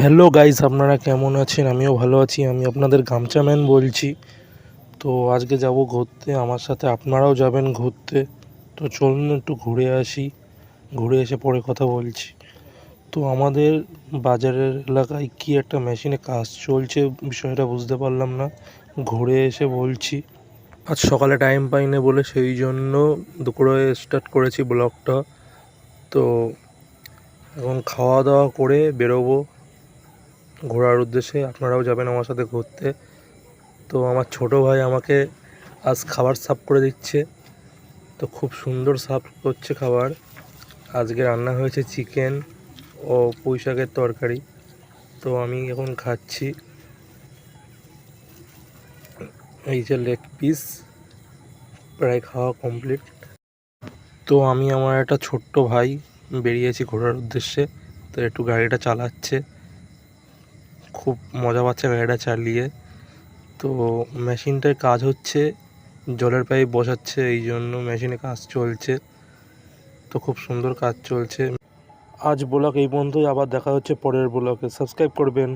Hello guys, আপনারা কেমন আছেন? আমিও ভালো আছি। আমি আপনাদের গামছা ম্যান বলছি। তো আজকে যাব ঘুরতে, আমার সাথে আপনারাও যাবেন ঘুরতে। তো চলুন একটু ঘুরে আসি, ঘুরে এসে পরে কথা বলছি। তো আমাদের বাজারের এলাকায় কি একটা মেশিনে কাজ চলছে, বিষয়টা বুঝতে পারলাম না, ঘুরে এসে বলছি। আজ সকালে টাইম পাইনি বলে সেই জন্য দুপুরে স্টার্ট করেছি ব্লগটা। তো এখন খাওয়া দাওয়া করে বেরোবো ঘোরার উদ্দেশ্যে। আপনারাও যাবেন আমার সাথে ঘুরতে। তো আমার ছোট ভাই আমাকে আজ খাবার সার্ভ করে দিচ্ছে। তো খুব সুন্দর সার্ভ করছে খাবার। আজকে রান্না হয়েছে চিকেন ও পুঁই শাকের তরকারি। তো আমি এখন খাচ্ছি। এই যে লেগ পিস, প্রায় খাওয়া কমপ্লিট। তো আমি আমার একটা ছোট্ট ভাই বেরিয়েছি ঘোরার উদ্দেশ্যে। তো একটু গাড়িটা চালাচ্ছে, খুব মজা পাচ্ছে গাড়িটা চালিয়ে। তো মেশিনটায় কাজ হচ্ছে, জলের পাইপ বসাচ্ছে, এই জন্য মেশিনে কাজ চলছে। তো খুব সুন্দর কাজ চলছে। আজ ব্লগ এই পর্যন্তই, আবার দেখা হচ্ছে পরের ব্লগে। সাবস্ক্রাইব করবেন।